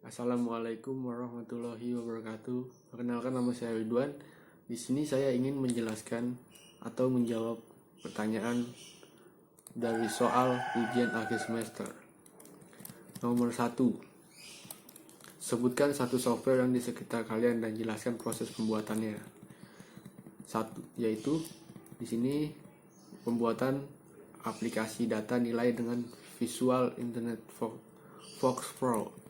Assalamualaikum warahmatullahi wabarakatuh. Perkenalkan, nama saya Ridwan. Di sini saya ingin menjelaskan atau menjawab pertanyaan dari soal ujian akhir semester. Nomor 1. Sebutkan satu software yang di sekitar kalian dan jelaskan proses pembuatannya. 1. Yaitu di sini pembuatan aplikasi data nilai dengan Visual Internet Fox Pro.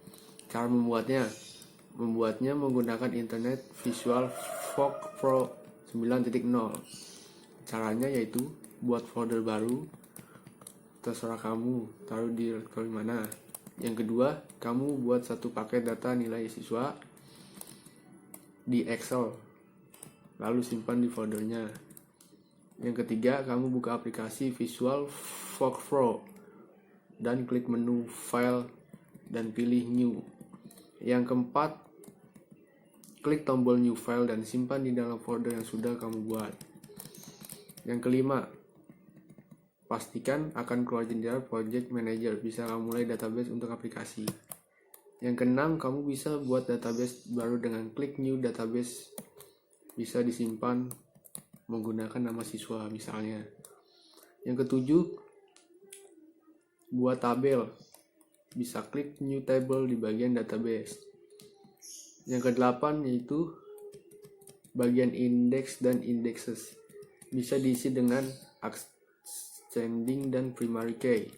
Cara membuatnya menggunakan Internet Visual Fox Pro 9.0. Caranya yaitu buat folder baru, terserah kamu taruh di rekening mana. Yang kedua, kamu buat satu paket data nilai siswa di Excel, lalu simpan di foldernya. Yang ketiga, kamu buka aplikasi Visual Fox Pro dan klik menu File dan pilih New. Yang keempat, klik tombol New File dan simpan di dalam folder yang sudah kamu buat. Yang kelima, pastikan akan keluar jendela Project Manager, bisa kamu mulai database untuk aplikasi. Yang keenam, kamu bisa buat database baru dengan klik New Database, bisa disimpan menggunakan nama siswa misalnya. Yang ketujuh, buat tabel, bisa klik New Table di bagian database. Yang kedelapan yaitu bagian index dan indexes, bisa diisi dengan ascending dan primary key.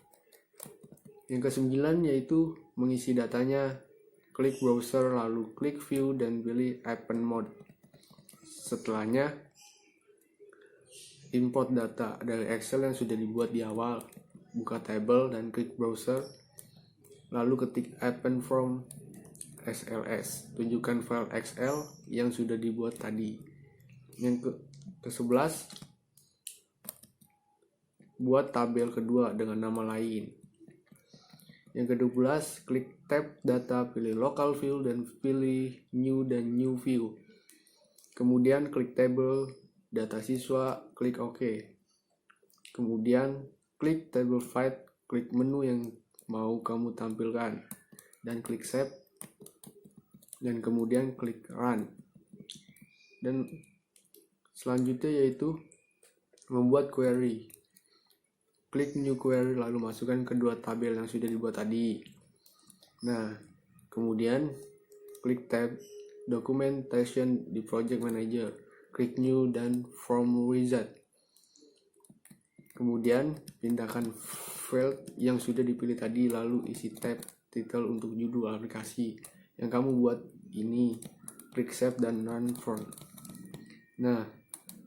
Yang kesembilan yaitu mengisi datanya, klik browser lalu klik view dan pilih open mode. Setelahnya import data dari Excel yang sudah dibuat di awal, buka table dan klik browser, lalu ketik open from SLS, tunjukkan file Excel yang sudah dibuat tadi. Yang ke-11, buat tabel kedua dengan nama lain. Yang ke-12, klik tab data, pilih local view dan pilih new dan new view. Kemudian klik table data siswa, klik OK. Kemudian klik table field, klik menu yang mau kamu tampilkan dan klik save, dan kemudian klik run. Dan selanjutnya yaitu membuat query, klik new query lalu masukkan kedua tabel yang sudah dibuat tadi. Nah, kemudian klik tab documentation di project manager, klik new dan form wizard. Kemudian pindahkan field yang sudah dipilih tadi lalu isi tab title untuk judul aplikasi yang kamu buat ini, klik save dan run from. Nah,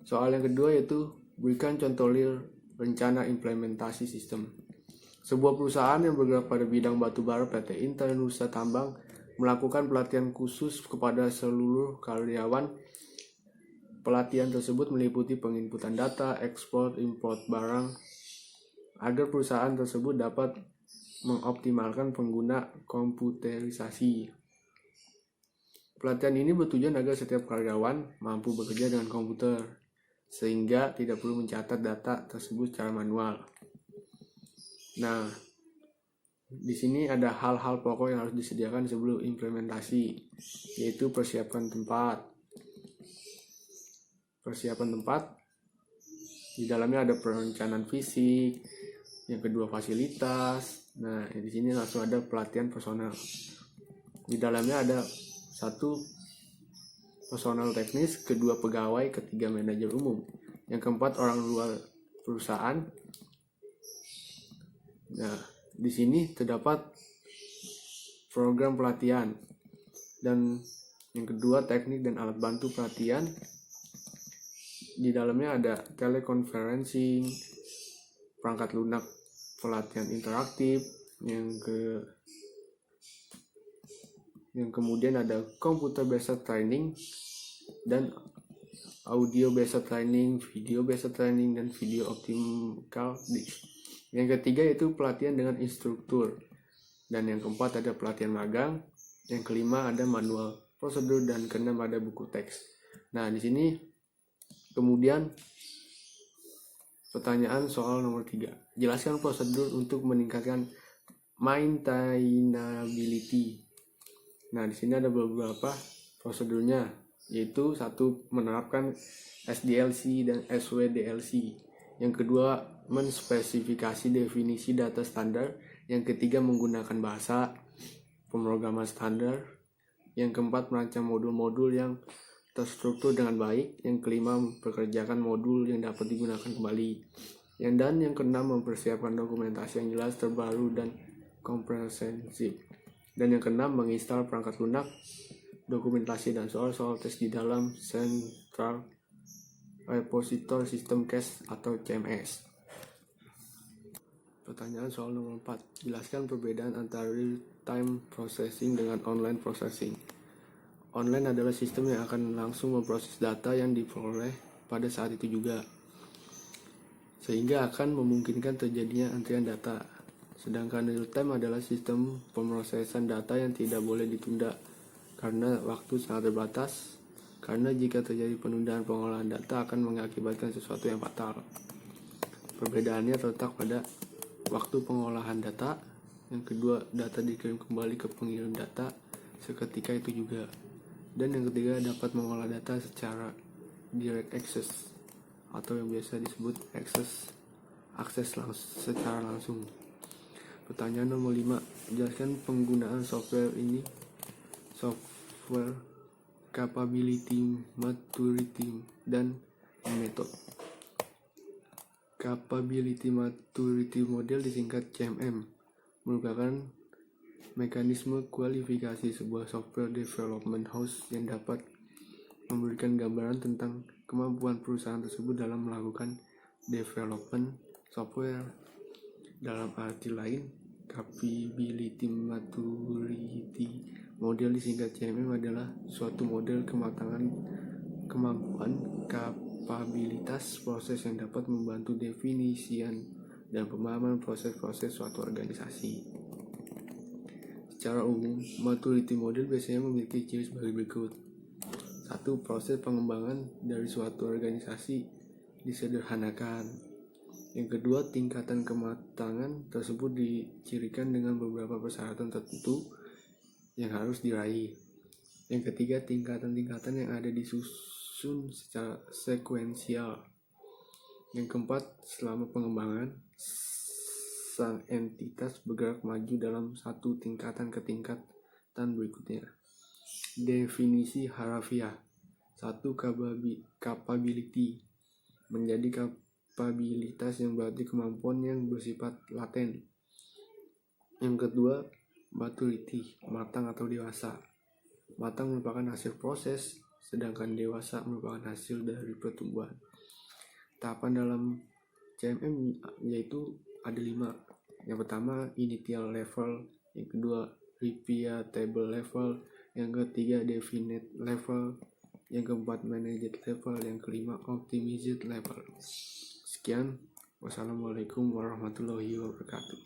soal yang kedua yaitu berikan contoh real rencana implementasi sistem. Sebuah perusahaan yang bergerak pada bidang batubara PT Intel Nusa Tambang melakukan pelatihan khusus kepada seluruh karyawan. Pelatihan tersebut meliputi penginputan data, ekspor, import barang, agar perusahaan tersebut dapat mengoptimalkan pengguna komputerisasi. Pelatihan ini bertujuan agar setiap karyawan mampu bekerja dengan komputer, sehingga tidak perlu mencatat data tersebut secara manual. Nah, di sini ada hal-hal pokok yang harus disediakan sebelum implementasi, yaitu persiapan tempat. Di dalamnya ada perencanaan fisik, yang kedua fasilitas. Nah, di sini langsung ada pelatihan personal. Di dalamnya ada satu personal teknis, kedua pegawai, ketiga manajer umum, yang keempat orang luar perusahaan. Nah, di sini terdapat program pelatihan, dan yang kedua teknik dan alat bantu pelatihan. Di dalamnya ada teleconferencing, perangkat lunak pelatihan interaktif, yang kemudian ada computer based training dan audio based training, video based training, dan video optical disc. Yang ketiga yaitu pelatihan dengan instruktur, dan yang keempat ada pelatihan magang, yang kelima ada manual prosedur, dan keenam ada buku teks. Nah, di sini kemudian pertanyaan soal nomor 3. Jelaskan prosedur untuk meningkatkan maintainability. Nah, di sini ada beberapa prosedurnya, yaitu satu, menerapkan SDLC dan SWDLC. Yang kedua, menspesifikasi definisi data standar. Yang ketiga, menggunakan bahasa pemrograman standar. Yang keempat, merancang modul-modul yang terstruktur dengan baik. Yang kelima, mempekerjakan modul yang dapat digunakan kembali. Yang keenam, mempersiapkan dokumentasi yang jelas, terbaru, dan komprehensif. Dan yang keenam, menginstal perangkat lunak, dokumentasi dan soal-soal tes di dalam Central Repository System Cache atau CMS. Pertanyaan soal nomor 4. Jelaskan perbedaan antara real-time processing dengan online processing. Online adalah sistem yang akan langsung memproses data yang diperoleh pada saat itu juga, sehingga akan memungkinkan terjadinya antrian data. Sedangkan real-time adalah sistem pemrosesan data yang tidak boleh ditunda karena waktu sangat terbatas, karena jika terjadi penundaan pengolahan data akan mengakibatkan sesuatu yang fatal. Perbedaannya terletak pada waktu pengolahan data. Yang kedua, data dikirim kembali ke pengirim data seketika itu juga. Dan yang ketiga, dapat mengolah data secara direct access atau yang biasa disebut akses secara langsung. Pertanyaan nomor 5. Jelaskan penggunaan software ini. Software capability, maturity, dan method. Capability Maturity Model disingkat CMM merupakan mekanisme kualifikasi sebuah software development house yang dapat memberikan gambaran tentang kemampuan perusahaan tersebut dalam melakukan development software. Dalam arti lain, Capability Maturity Model disingkat CMM adalah suatu model kematangan kemampuan kapabilitas proses yang dapat membantu definisian dan pemahaman proses-proses suatu organisasi. Secara umum, maturity model biasanya memiliki ciri sebagai berikut. 1. Proses pengembangan dari suatu organisasi disederhanakan. Yang kedua, tingkatan kematangan tersebut dicirikan dengan beberapa persyaratan tertentu yang harus diraih. Yang ketiga, tingkatan-tingkatan yang ada disusun secara sekuensial. Yang keempat, selama pengembangan, sang entitas bergerak maju dalam satu tingkatan ke tingkatan berikutnya. Definisi harafiah. 1. Capability menjadi kapabilitas yang berarti kemampuan yang bersifat laten. Yang kedua, maturity, matang atau dewasa. Matang merupakan hasil proses, sedangkan dewasa merupakan hasil dari pertumbuhan. Tahapan dalam CMM yaitu ada 5. Yang pertama, initial level. Yang kedua, repeatable level. Yang ketiga, definite level. Yang keempat, managed level. Yang kelima, optimized level. Sekian, wassalamualaikum warahmatullahi wabarakatuh.